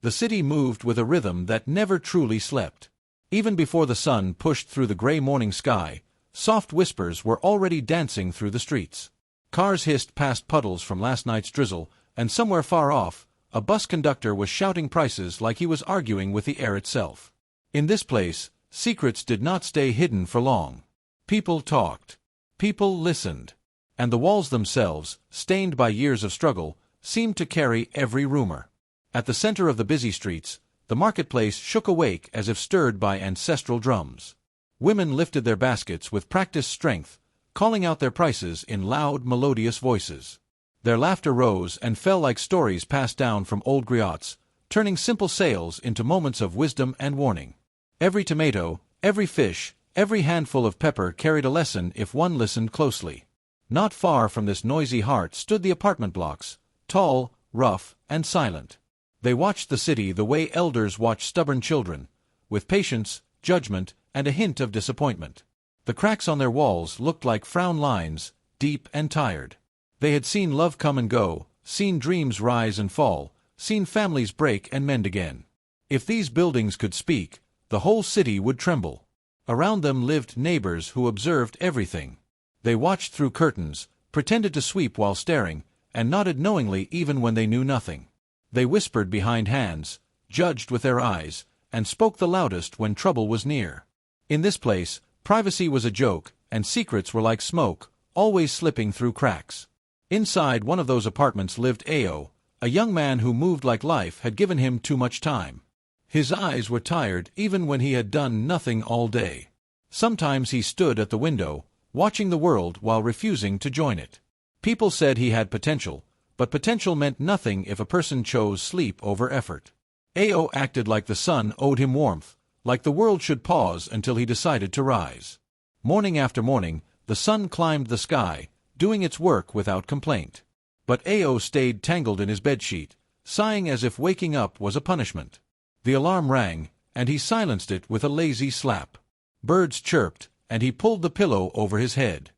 The city moved with a rhythm that never truly slept. Even before the sun pushed through the gray morning sky, soft whispers were already dancing through the streets. Cars hissed past puddles from last night's drizzle, and somewhere far off, a bus conductor was shouting prices like he was arguing with the air itself. In this place, secrets did not stay hidden for long. People talked. People listened. And the walls themselves, stained by years of struggle, seemed to carry every rumor. At the center of the busy streets, the marketplace shook awake as if stirred by ancestral drums. Women lifted their baskets with practiced strength, calling out their prices in loud, melodious voices. Their laughter rose and fell like stories passed down from old griots, turning simple sales into moments of wisdom and warning. Every tomato, every fish, every handful of pepper carried a lesson if one listened closely. Not far from this noisy heart stood the apartment blocks, tall, rough, and silent. They watched the city the way elders watch stubborn children, with patience, judgment, and a hint of disappointment. The cracks on their walls looked like frown lines, deep and tired. They had seen love come and go, seen dreams rise and fall, seen families break and mend again. If these buildings could speak, the whole city would tremble. Around them lived neighbors who observed everything. They watched through curtains, pretended to sweep while staring, and nodded knowingly even when they knew nothing. They whispered behind hands, judged with their eyes, and spoke the loudest when trouble was near. In this place, privacy was a joke, and secrets were like smoke, always slipping through cracks. Inside one of those apartments lived Ao, a young man who moved like life had given him too much time. His eyes were tired even when he had done nothing all day. Sometimes he stood at the window, watching the world while refusing to join it. People said he had potential, but potential meant nothing if a person chose sleep over effort. Ao acted like the sun owed him warmth, like the world should pause until he decided to rise. Morning after morning, the sun climbed the sky, doing its work without complaint. But Ao stayed tangled in his bedsheet, sighing as if waking up was a punishment. The alarm rang, and he silenced it with a lazy slap. Birds chirped, and he pulled the pillow over his head.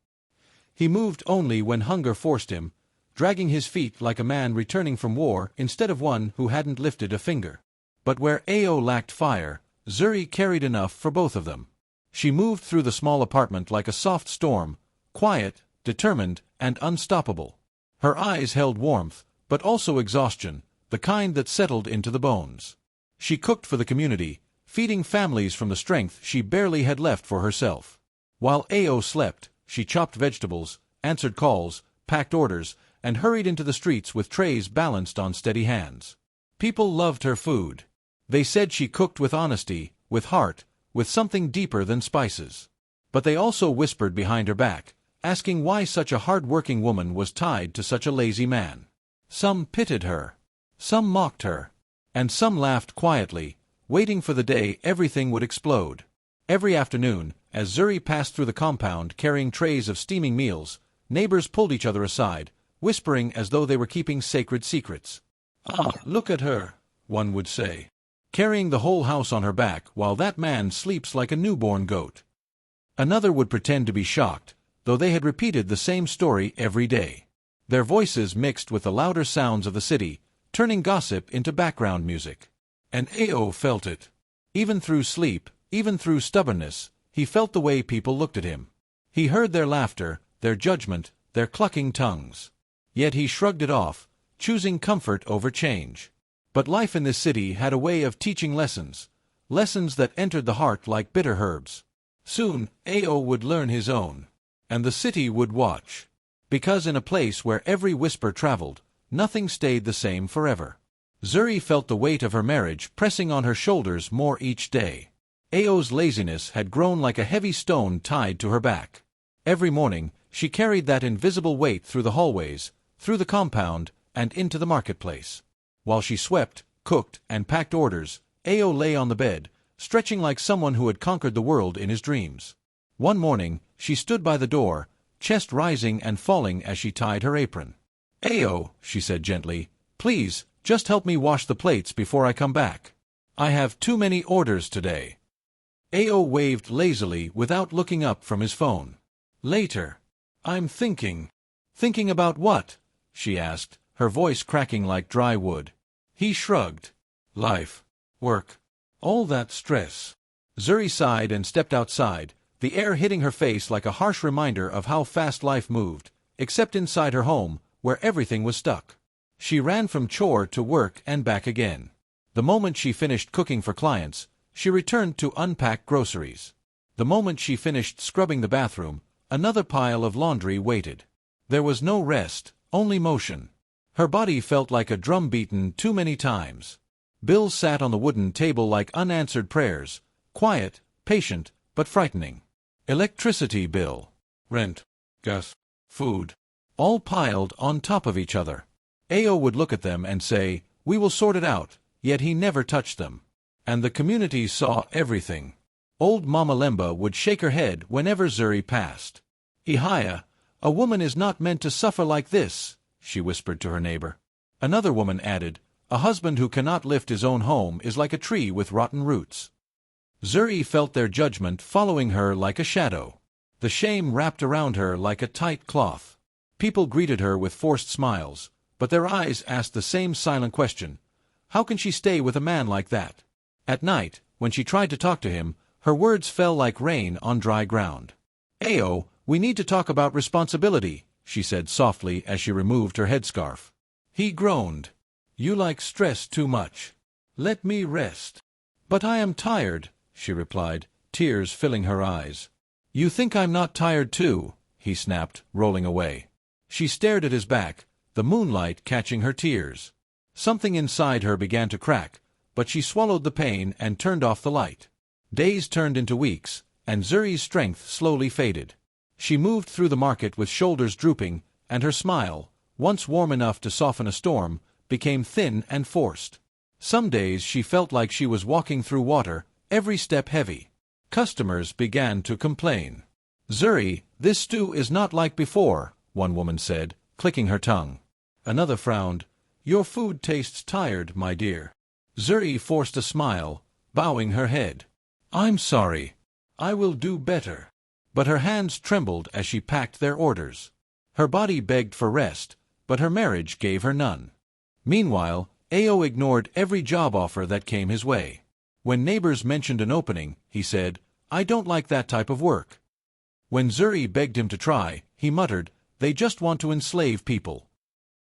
He moved only when hunger forced him, dragging his feet like a man returning from war instead of one who hadn't lifted a finger. But where Ao lacked fire, Zuri carried enough for both of them. She moved through the small apartment like a soft storm, quiet, determined, and unstoppable. Her eyes held warmth, but also exhaustion, the kind that settled into the bones. She cooked for the community, feeding families from the strength she barely had left for herself. While Ao slept, she chopped vegetables, answered calls, packed orders, and hurried into the streets with trays balanced on steady hands. People loved her food. They said she cooked with honesty, with heart, with something deeper than spices. But they also whispered behind her back, asking why such a hard-working woman was tied to such a lazy man. Some pitied her. Some mocked her. And some laughed quietly, waiting for the day everything would explode. Every afternoon, as Zuri passed through the compound carrying trays of steaming meals, neighbors pulled each other aside, whispering as though they were keeping sacred secrets. "Ah, look at her," one would say, "carrying the whole house on her back while that man sleeps like a newborn goat." Another would pretend to be shocked, though they had repeated the same story every day. Their voices mixed with the louder sounds of the city, turning gossip into background music. And Ao felt it. Even through sleep, even through stubbornness, he felt the way people looked at him. He heard their laughter, their judgment, their clucking tongues. Yet he shrugged it off, choosing comfort over change. But life in this city had a way of teaching lessons, lessons that entered the heart like bitter herbs. Soon, Ao would learn his own. And the city would watch. Because in a place where every whisper traveled, nothing stayed the same forever. Zuri felt the weight of her marriage pressing on her shoulders more each day. Ao's laziness had grown like a heavy stone tied to her back. Every morning, she carried that invisible weight through the hallways, through the compound, and into the marketplace. While she swept, cooked, and packed orders, Ao lay on the bed, stretching like someone who had conquered the world in his dreams. One morning, she stood by the door, chest rising and falling as she tied her apron. "Ao," she said gently, "please, just help me wash the plates before I come back. I have too many orders today." Ao waved lazily without looking up from his phone. "Later. I'm thinking." "Thinking about what?" she asked, her voice cracking like dry wood. He shrugged. Life. Work. All that stress. Zuri sighed and stepped outside, the air hitting her face like a harsh reminder of how fast life moved, except inside her home, where everything was stuck. She ran from chore to work and back again. The moment she finished cooking for clients, she returned to unpack groceries. The moment she finished scrubbing the bathroom, another pile of laundry waited. There was no rest, only motion. Her body felt like a drum beaten too many times. Bills sat on the wooden table like unanswered prayers, quiet, patient, but frightening. Electricity bill, rent, gas, food, all piled on top of each other. Ao would look at them and say, "We will sort it out," yet he never touched them. And the community saw everything. Old Mama Lemba would shake her head whenever Zuri passed. "Ihaya, a woman is not meant to suffer like this," she whispered to her neighbor. Another woman added, "A husband who cannot lift his own home is like a tree with rotten roots." Zuri felt their judgment following her like a shadow. The shame wrapped around her like a tight cloth. People greeted her with forced smiles, but their eyes asked the same silent question: how can she stay with a man like that? At night, when she tried to talk to him, her words fell like rain on dry ground. "Ao, we need to talk about responsibility," she said softly as she removed her headscarf. He groaned. "You like stress too much. Let me rest." "But I am tired," she replied, tears filling her eyes. "You think I'm not tired too," he snapped, rolling away. She stared at his back, the moonlight catching her tears. Something inside her began to crack, but she swallowed the pain and turned off the light. Days turned into weeks, and Zuri's strength slowly faded. She moved through the market with shoulders drooping, and her smile, once warm enough to soften a storm, became thin and forced. Some days she felt like she was walking through water, every step heavy. Customers began to complain. "Zuri, this stew is not like before," one woman said, clicking her tongue. Another frowned. "Your food tastes tired, my dear." Zuri forced a smile, bowing her head. "I'm sorry. I will do better." But her hands trembled as she packed their orders. Her body begged for rest, but her marriage gave her none. Meanwhile, Ao ignored every job offer that came his way. When neighbors mentioned an opening, he said, "I don't like that type of work." When Zuri begged him to try, he muttered, "They just want to enslave people."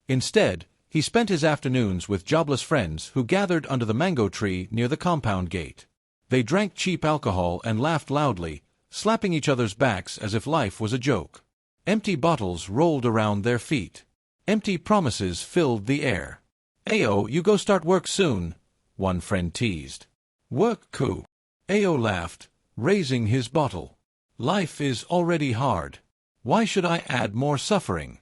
Instead, he spent his afternoons with jobless friends who gathered under the mango tree near the compound gate. They drank cheap alcohol and laughed loudly, slapping each other's backs as if life was a joke. Empty bottles rolled around their feet. Empty promises filled the air. "Ao, you go start work soon," one friend teased. "Work coup." Ao laughed, raising his bottle. "Life is already hard. Why should I add more suffering?"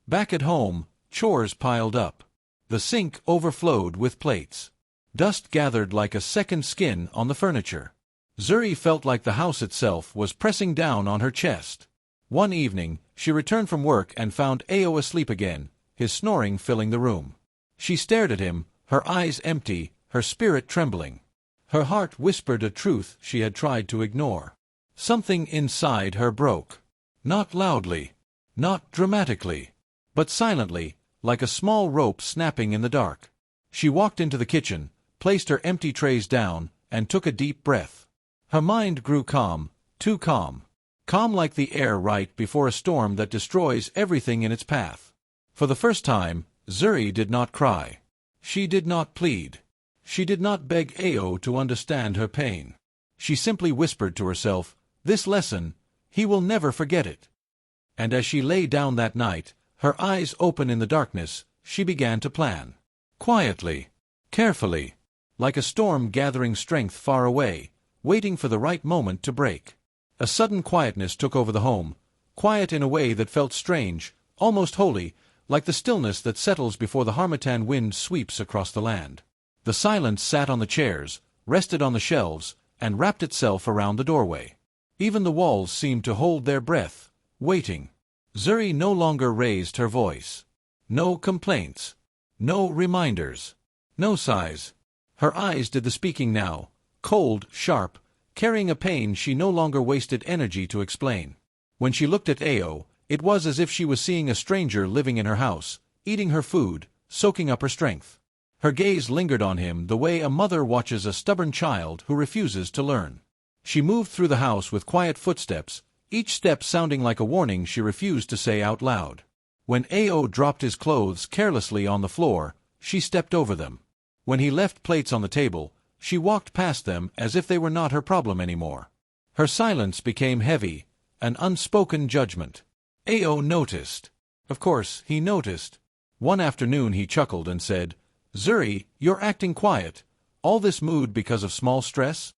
Back at home, chores piled up. The sink overflowed with plates. Dust gathered like a second skin on the furniture. Zuri felt like the house itself was pressing down on her chest. One evening, she returned from work and found Ao asleep again, his snoring filling the room. She stared at him, her eyes empty, her spirit trembling. Her heart whispered a truth she had tried to ignore. Something inside her broke. Not loudly, not dramatically, but silently, like a small rope snapping in the dark. She walked into the kitchen, placed her empty trays down, and took a deep breath. Her mind grew calm, too calm. Calm like the air right before a storm that destroys everything in its path. For the first time, Zuri did not cry. She did not plead. She did not beg Ao to understand her pain. She simply whispered to herself, "This lesson, he will never forget it." And as she lay down that night, her eyes open in the darkness, she began to plan. Quietly, carefully, like a storm gathering strength far away, waiting for the right moment to break. A sudden quietness took over the home, quiet in a way that felt strange, almost holy, like the stillness that settles before the harmattan wind sweeps across the land. The silence sat on the chairs, rested on the shelves, and wrapped itself around the doorway. Even the walls seemed to hold their breath, waiting. Zuri no longer raised her voice. No complaints. No reminders. No sighs. Her eyes did the speaking now, cold, sharp, carrying a pain she no longer wasted energy to explain. When she looked at Ao, it was as if she was seeing a stranger living in her house, eating her food, soaking up her strength. Her gaze lingered on him the way a mother watches a stubborn child who refuses to learn. She moved through the house with quiet footsteps, each step sounding like a warning she refused to say out loud. When Ao dropped his clothes carelessly on the floor, she stepped over them. When he left plates on the table, she walked past them as if they were not her problem anymore. Her silence became heavy, an unspoken judgment. Ao noticed. Of course, he noticed. One afternoon he chuckled and said, "Zuri, you're acting quiet. All this mood because of small stress?"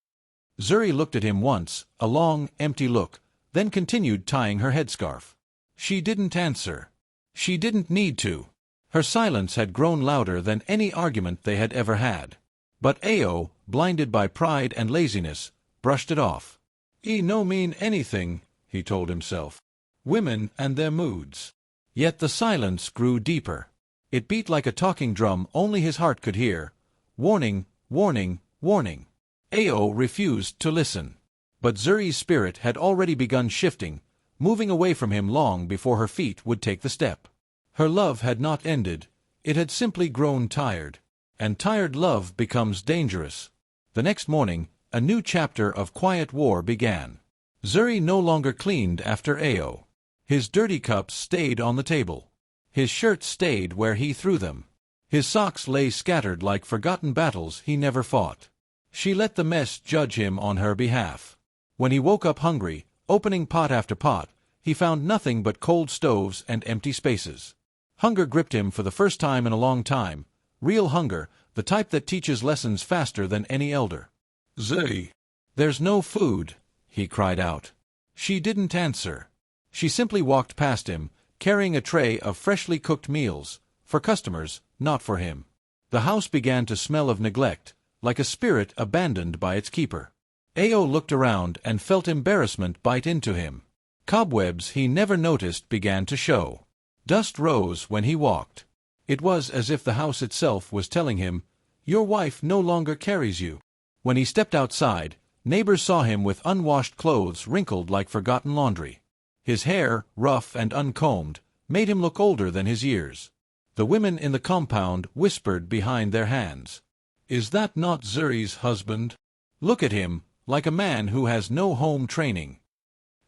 Zuri looked at him once, a long, empty look, then continued tying her headscarf. She didn't answer. She didn't need to. Her silence had grown louder than any argument they had ever had. But Ao, blinded by pride and laziness, brushed it off. "E no mean anything," he told himself. "Women and their moods." Yet the silence grew deeper. It beat like a talking drum only his heart could hear. Warning, warning, warning. Ao refused to listen. But Zuri's spirit had already begun shifting, moving away from him long before her feet would take the step. Her love had not ended, it had simply grown tired. And tired love becomes dangerous. The next morning, a new chapter of quiet war began. Zuri no longer cleaned after Ao. His dirty cups stayed on the table. His shirts stayed where he threw them. His socks lay scattered like forgotten battles he never fought. She let the mess judge him on her behalf. When he woke up hungry, opening pot after pot, he found nothing but cold stoves and empty spaces. Hunger gripped him for the first time in a long time, real hunger, the type that teaches lessons faster than any elder. "Zuri, there's no food," he cried out. She didn't answer. She simply walked past him, carrying a tray of freshly cooked meals, for customers, not for him. The house began to smell of neglect, like a spirit abandoned by its keeper. Ao looked around and felt embarrassment bite into him. Cobwebs he never noticed began to show. Dust rose when he walked. It was as if the house itself was telling him, "Your wife no longer carries you." When he stepped outside, neighbors saw him with unwashed clothes wrinkled like forgotten laundry. His hair, rough and uncombed, made him look older than his years. The women in the compound whispered behind their hands, "Is that not Zuri's husband? Look at him, like a man who has no home training.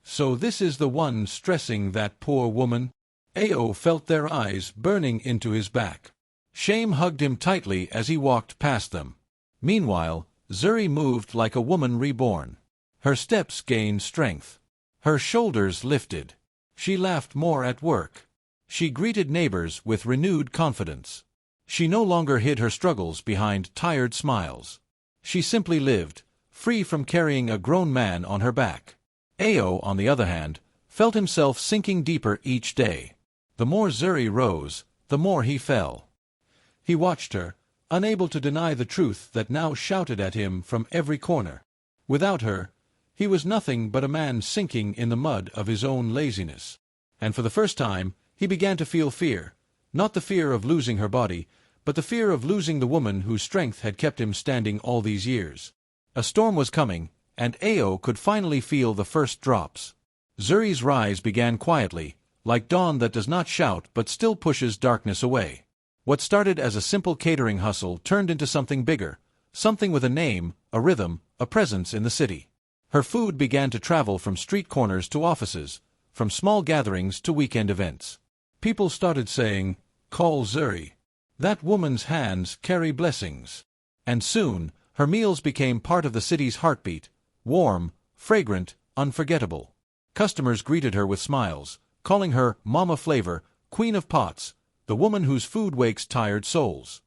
So this is the one stressing that poor woman?" Ao felt their eyes burning into his back. Shame hugged him tightly as he walked past them. Meanwhile, Zuri moved like a woman reborn. Her steps gained strength. Her shoulders lifted. She laughed more at work. She greeted neighbors with renewed confidence. She no longer hid her struggles behind tired smiles. She simply lived, free from carrying a grown man on her back. Ao, on the other hand, felt himself sinking deeper each day. The more Zuri rose, the more he fell. He watched her, unable to deny the truth that now shouted at him from every corner. Without her, he was nothing but a man sinking in the mud of his own laziness. And for the first time, he began to feel fear, not the fear of losing her body, but the fear of losing the woman whose strength had kept him standing all these years. A storm was coming, and Ao could finally feel the first drops. Zuri's rise began quietly, like dawn that does not shout but still pushes darkness away. What started as a simple catering hustle turned into something bigger, something with a name, a rhythm, a presence in the city. Her food began to travel from street corners to offices, from small gatherings to weekend events. People started saying, "Call Zuri. That woman's hands carry blessings." And soon, her meals became part of the city's heartbeat, warm, fragrant, unforgettable. Customers greeted her with smiles, calling her Mama Flavor, Queen of Pots, the woman whose food wakes tired souls.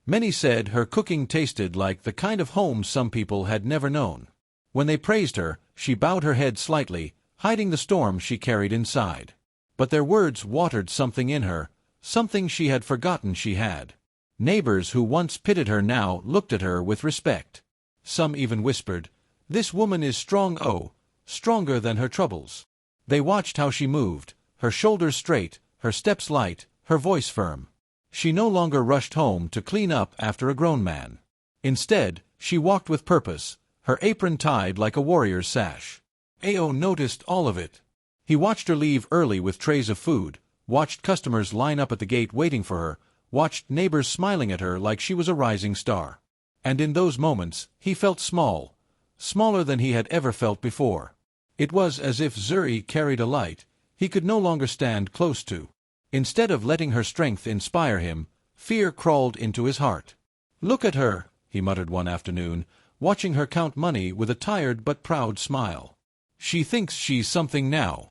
Many said her cooking tasted like the kind of home some people had never known. When they praised her, she bowed her head slightly, hiding the storm she carried inside. But their words watered something in her, something she had forgotten she had. Neighbors who once pitied her now looked at her with respect. Some even whispered, "This woman is strong, stronger than her troubles." They watched how she moved, her shoulders straight, her steps light, her voice firm. She no longer rushed home to clean up after a grown man. Instead, she walked with purpose, her apron tied like a warrior's sash. Ao noticed all of it. He watched her leave early with trays of food, watched customers line up at the gate waiting for her, watched neighbors smiling at her like she was a rising star. And in those moments, he felt small, smaller than he had ever felt before. It was as if Zuri carried a light he could no longer stand close to. Instead of letting her strength inspire him, fear crawled into his heart. "Look at her," he muttered one afternoon, watching her count money with a tired but proud smile. "She thinks she's something now."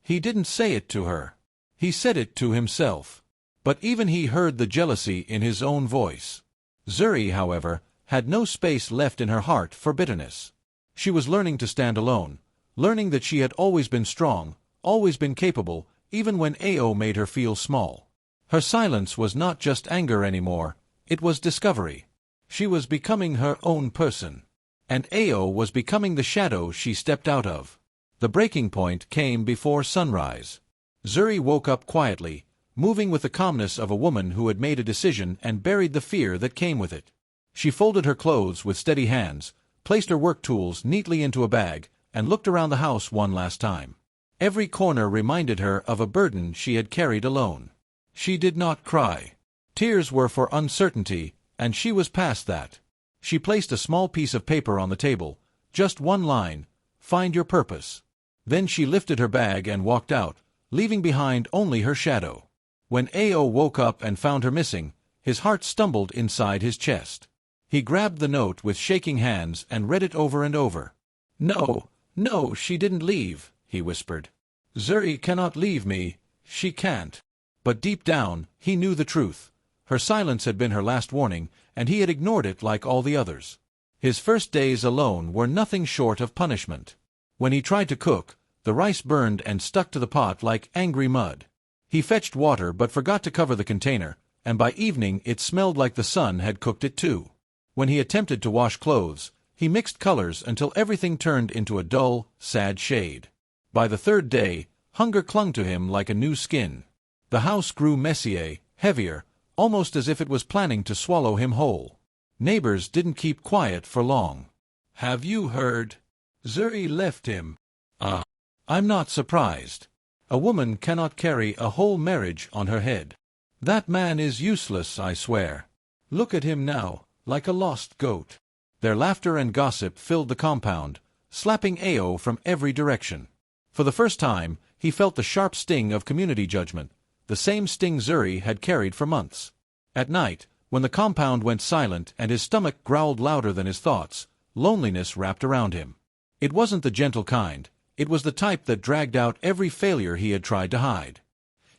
He didn't say it to her. He said it to himself. But even he heard the jealousy in his own voice. Zuri, however, had no space left in her heart for bitterness. She was learning to stand alone, learning that she had always been strong, always been capable, even when Ao made her feel small. Her silence was not just anger anymore, it was discovery. She was becoming her own person. And Ao was becoming the shadow she stepped out of. The breaking point came before sunrise. Zuri woke up quietly, moving with the calmness of a woman who had made a decision and buried the fear that came with it. She folded her clothes with steady hands, placed her work tools neatly into a bag, and looked around the house one last time. Every corner reminded her of a burden she had carried alone. She did not cry. Tears were for uncertainty, and she was past that. She placed a small piece of paper on the table, just one line, "Find your purpose." Then she lifted her bag and walked out, leaving behind only her shadow. When Ao woke up and found her missing, his heart stumbled inside his chest. He grabbed the note with shaking hands and read it over and over. "No, no, she didn't leave," he whispered. "Zuri cannot leave me, she can't." But deep down, he knew the truth. Her silence had been her last warning, and he had ignored it like all the others. His first days alone were nothing short of punishment. When he tried to cook, the rice burned and stuck to the pot like angry mud. He fetched water but forgot to cover the container, and by evening it smelled like the sun had cooked it too. When he attempted to wash clothes, he mixed colors until everything turned into a dull, sad shade. By the third day, hunger clung to him like a new skin. The house grew messier, heavier, almost as if it was planning to swallow him whole. Neighbors didn't keep quiet for long. "Have you heard? Zuri left him." I'm not surprised. A woman cannot carry a whole marriage on her head. That man is useless, I swear. Look at him now, like a lost goat." Their laughter and gossip filled the compound, slapping Ao from every direction. For the first time, he felt the sharp sting of community judgment, the same sting Zuri had carried for months. At night, when the compound went silent and his stomach growled louder than his thoughts, loneliness wrapped around him. It wasn't the gentle kind, it was the type that dragged out every failure he had tried to hide.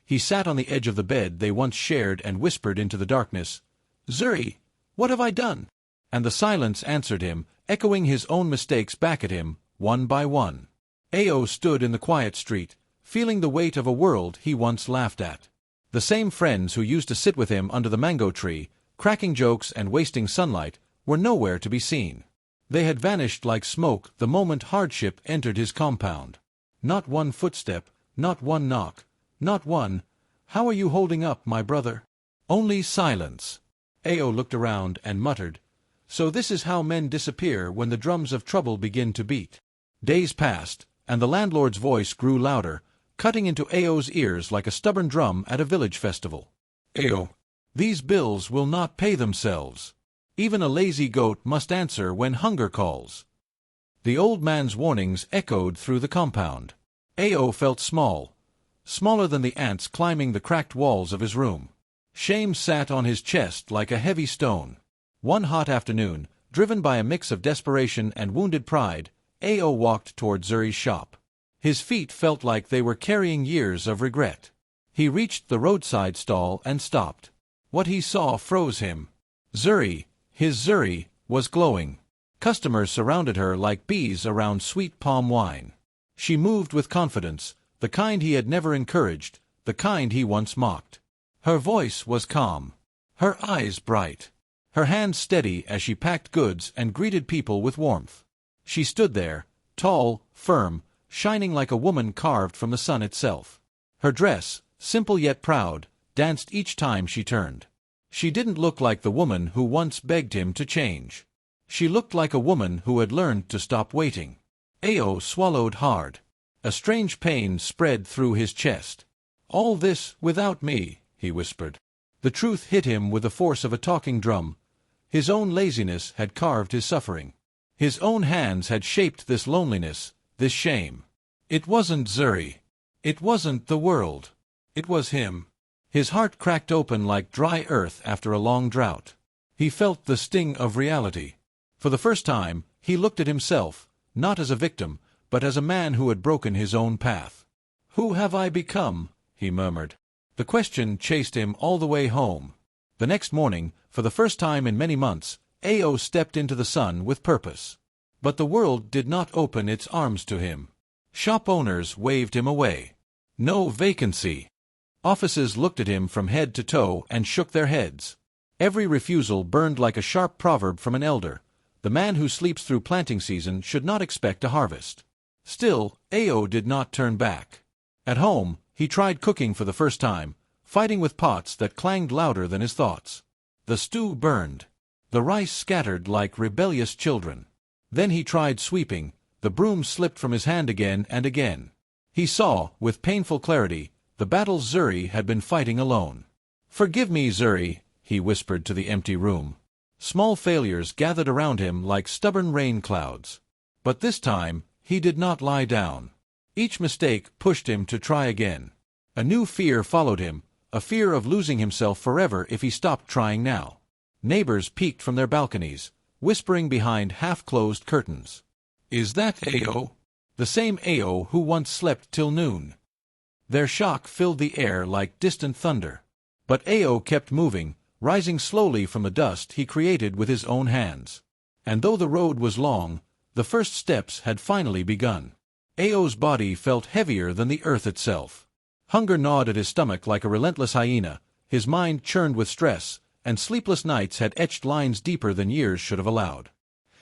He sat on the edge of the bed they once shared and whispered into the darkness, "Zuri, what have I done?" And the silence answered him, echoing his own mistakes back at him, one by one. Ao stood in the quiet street, feeling the weight of a world he once laughed at. The same friends who used to sit with him under the mango tree, cracking jokes and wasting sunlight, were nowhere to be seen. They had vanished like smoke the moment hardship entered his compound. Not one footstep, not one knock, not one, "How are you holding up, my brother?" Only silence. Ao looked around and muttered, "So this is how men disappear when the drums of trouble begin to beat." Days passed, and the landlord's voice grew louder, cutting into Ao's ears like a stubborn drum at a village festival. "Ao, these bills will not pay themselves. Even a lazy goat must answer when hunger calls." The old man's warnings echoed through the compound. Ao felt small, smaller than the ants climbing the cracked walls of his room. Shame sat on his chest like a heavy stone. One hot afternoon, driven by a mix of desperation and wounded pride, Ao walked toward Zuri's shop. His feet felt like they were carrying years of regret. He reached the roadside stall and stopped. What he saw froze him. Zuri, his Zuri, was glowing. Customers surrounded her like bees around sweet palm wine. She moved with confidence, the kind he had never encouraged, the kind he once mocked. Her voice was calm, her eyes bright, her hands steady as she packed goods and greeted people with warmth. She stood there, tall, firm, shining like a woman carved from the sun itself. Her dress, simple yet proud, danced each time she turned. She didn't look like the woman who once begged him to change. She looked like a woman who had learned to stop waiting. Ao swallowed hard. A strange pain spread through his chest. "All this without me," he whispered. The truth hit him with the force of a talking drum. His own laziness had carved his suffering. His own hands had shaped this loneliness, this shame. It wasn't Zuri. It wasn't the world. It was him. His heart cracked open like dry earth after a long drought. He felt the sting of reality. For the first time, he looked at himself, not as a victim, but as a man who had broken his own path. "Who have I become?" he murmured. The question chased him all the way home. The next morning, for the first time in many months, Ao stepped into the sun with purpose. But the world did not open its arms to him. Shop owners waved him away. No vacancy. Offices looked at him from head to toe and shook their heads. Every refusal burned like a sharp proverb from an elder. The man who sleeps through planting season should not expect a harvest. Still, Ao did not turn back. At home, he tried cooking for the first time, fighting with pots that clanged louder than his thoughts. The stew burned. The rice scattered like rebellious children. Then he tried sweeping. The broom slipped from his hand again and again. He saw, with painful clarity, the battles Zuri had been fighting alone. "Forgive me, Zuri," he whispered to the empty room. Small failures gathered around him like stubborn rain clouds. But this time, he did not lie down. Each mistake pushed him to try again. A new fear followed him, a fear of losing himself forever if he stopped trying now. Neighbors peeked from their balconies, whispering behind half-closed curtains. "Is that Ao?" The same Ao who once slept till noon. Their shock filled the air like distant thunder. But Ao kept moving, rising slowly from the dust he created with his own hands. And though the road was long, the first steps had finally begun. Ao's body felt heavier than the earth itself. Hunger gnawed at his stomach like a relentless hyena, his mind churned with stress, and sleepless nights had etched lines deeper than years should have allowed.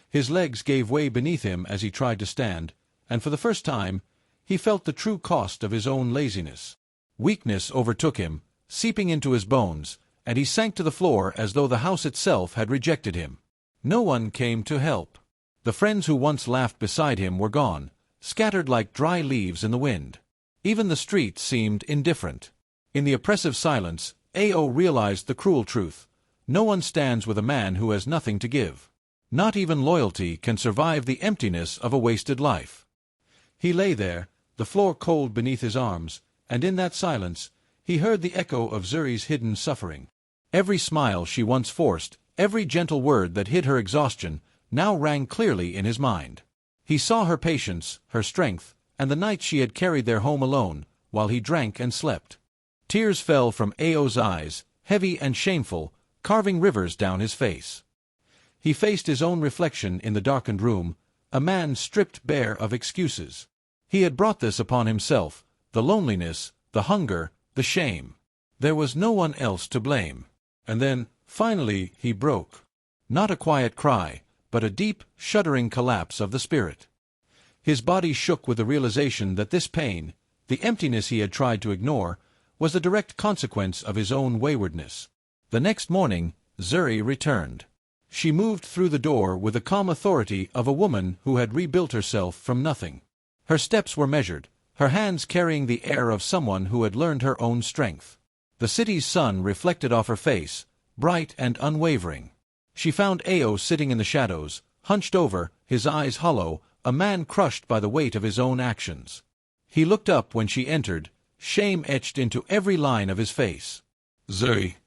His legs gave way beneath him as he tried to stand, and for the first time, he felt the true cost of his own laziness. Weakness overtook him, seeping into his bones, and he sank to the floor as though the house itself had rejected him. No one came to help. The friends who once laughed beside him were gone, scattered like dry leaves in the wind. Even the street seemed indifferent. In the oppressive silence, Ao realized the cruel truth. No one stands with a man who has nothing to give. Not even loyalty can survive the emptiness of a wasted life. He lay there, the floor cold beneath his arms, and in that silence, he heard the echo of Zuri's hidden suffering. Every smile she once forced, every gentle word that hid her exhaustion, now rang clearly in his mind. He saw her patience, her strength, and the nights she had carried their home alone, while he drank and slept. Tears fell from Ao's eyes, heavy and shameful, carving rivers down his face. He faced his own reflection in the darkened room, a man stripped bare of excuses. He had brought this upon himself, the loneliness, the hunger, the shame. There was no one else to blame. And then, finally, he broke. Not a quiet cry, but a deep, shuddering collapse of the spirit. His body shook with the realization that this pain, the emptiness he had tried to ignore, was the direct consequence of his own waywardness. The next morning, Zuri returned. She moved through the door with the calm authority of a woman who had rebuilt herself from nothing. Her steps were measured, her hands carrying the air of someone who had learned her own strength. The city's sun reflected off her face, bright and unwavering. She found Ao sitting in the shadows, hunched over, his eyes hollow, a man crushed by the weight of his own actions. He looked up when she entered, shame etched into every line of his face. "Zuri,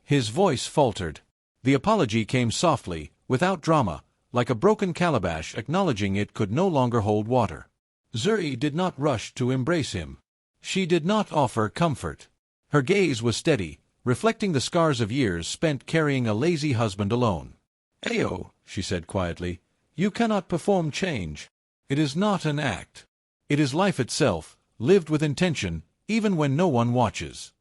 His voice faltered. The apology came softly, without drama, like a broken calabash acknowledging it could no longer hold water. Zuri did not rush to embrace him. She did not offer comfort. Her gaze was steady, reflecting the scars of years spent carrying a lazy husband alone. "Ao," she said quietly, "you cannot perform change. It is not an act. It is life itself, lived with intention, even when no one watches."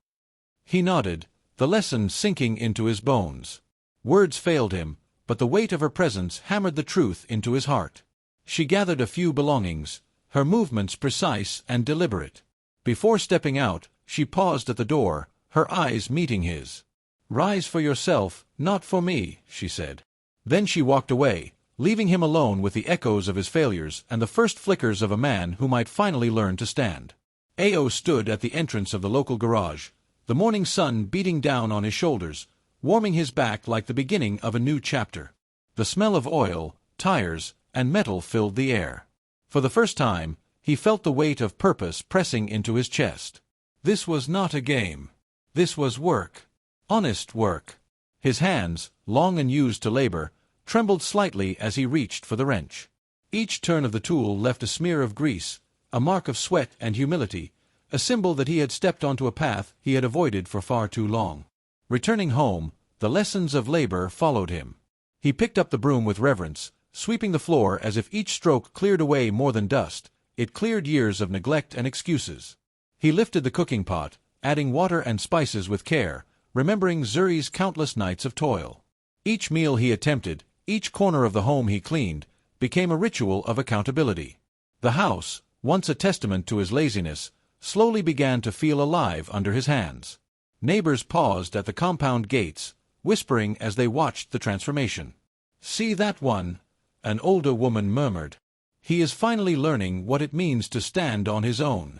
He nodded, the lesson sinking into his bones. Words failed him, but the weight of her presence hammered the truth into his heart. She gathered a few belongings, her movements precise and deliberate. Before stepping out, she paused at the door, her eyes meeting his. "Rise for yourself, not for me," she said. Then she walked away, leaving him alone with the echoes of his failures and the first flickers of a man who might finally learn to stand. Ao stood at the entrance of the local garage, the morning sun beating down on his shoulders, warming his back like the beginning of a new chapter. The smell of oil, tires, and metal filled the air. For the first time, he felt the weight of purpose pressing into his chest. This was not a game. This was work. Honest work. His hands, long unused to labor, trembled slightly as he reached for the wrench. Each turn of the tool left a smear of grease, a mark of sweat and humility, a symbol that he had stepped onto a path he had avoided for far too long. Returning home, the lessons of labor followed him. He picked up the broom with reverence, sweeping the floor as if each stroke cleared away more than dust. It cleared years of neglect and excuses. He lifted the cooking pot, adding water and spices with care, remembering Zuri's countless nights of toil. Each meal he attempted, each corner of the home he cleaned, became a ritual of accountability. The house, once a testament to his laziness, slowly began to feel alive under his hands. Neighbors paused at the compound gates, whispering as they watched the transformation. "See that one?" an older woman murmured. "He is finally learning what it means to stand on his own."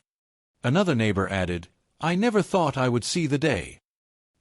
Another neighbor added, "I never thought I would see the day."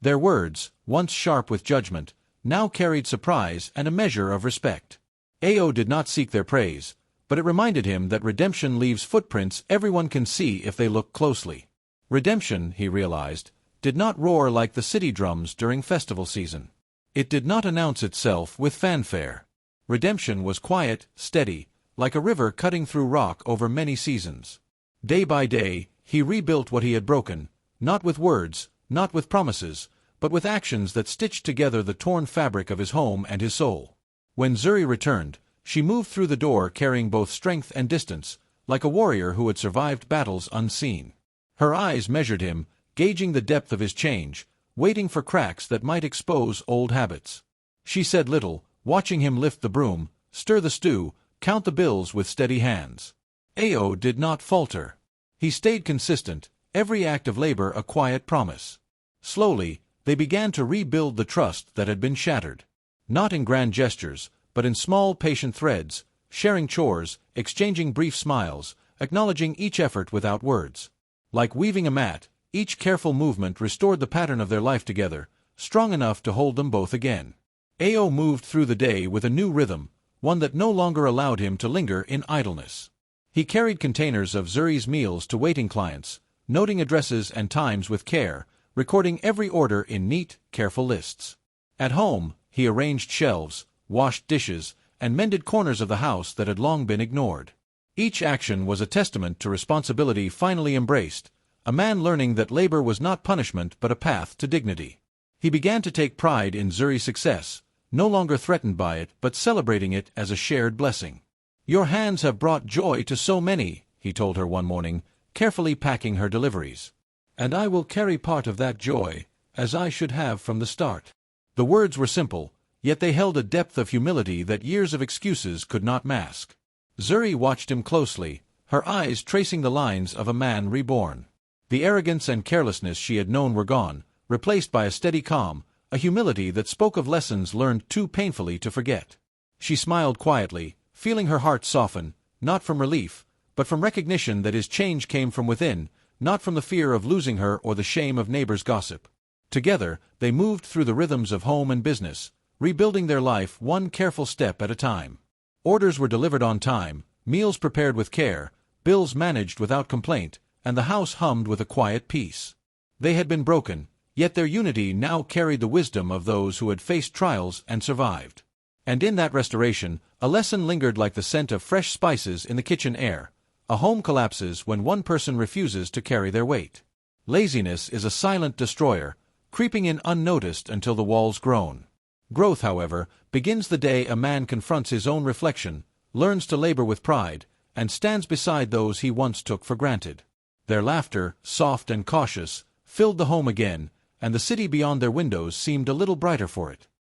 Their words, once sharp with judgment, now carried surprise and a measure of respect. Ao did not seek their praise, but it reminded him that redemption leaves footprints everyone can see if they look closely. Redemption, he realized, did not roar like the city drums during festival season. It did not announce itself with fanfare. Redemption was quiet, steady, like a river cutting through rock over many seasons. Day by day, he rebuilt what he had broken, not with words, not with promises, but with actions that stitched together the torn fabric of his home and his soul. When Zuri returned, she moved through the door carrying both strength and distance, like a warrior who had survived battles unseen. Her eyes measured him, gauging the depth of his change, waiting for cracks that might expose old habits. She said little, watching him lift the broom, stir the stew, count the bills with steady hands. Ao did not falter. He stayed consistent, every act of labor a quiet promise. Slowly, they began to rebuild the trust that had been shattered. Not in grand gestures, but in small, patient threads, sharing chores, exchanging brief smiles, acknowledging each effort without words. Like weaving a mat, each careful movement restored the pattern of their life together, strong enough to hold them both again. Ao moved through the day with a new rhythm, one that no longer allowed him to linger in idleness. He carried containers of Zuri's meals to waiting clients, noting addresses and times with care, recording every order in neat, careful lists. At home, he arranged shelves, washed dishes, and mended corners of the house that had long been ignored. Each action was a testament to responsibility finally embraced, a man learning that labor was not punishment but a path to dignity. He began to take pride in Zuri's success, no longer threatened by it but celebrating it as a shared blessing. "Your hands have brought joy to so many," he told her one morning, carefully packing her deliveries. "And I will carry part of that joy, as I should have from the start." The words were simple, yet they held a depth of humility that years of excuses could not mask. Zuri watched him closely, her eyes tracing the lines of a man reborn. The arrogance and carelessness she had known were gone, replaced by a steady calm, a humility that spoke of lessons learned too painfully to forget. She smiled quietly, feeling her heart soften, not from relief, but from recognition that his change came from within, not from the fear of losing her or the shame of neighbors' gossip. Together, they moved through the rhythms of home and business, rebuilding their life one careful step at a time. Orders were delivered on time, meals prepared with care, bills managed without complaint, and the house hummed with a quiet peace. They had been broken, yet their unity now carried the wisdom of those who had faced trials and survived. And in that restoration, a lesson lingered like the scent of fresh spices in the kitchen air. A home collapses when one person refuses to carry their weight. Laziness is a silent destroyer, creeping in unnoticed until the walls groan. Growth, however, begins the day a man confronts his own reflection, learns to labor with pride, and stands beside those he once took for granted. Their laughter, soft and cautious, filled the home again, and the city beyond their windows seemed a little brighter for it.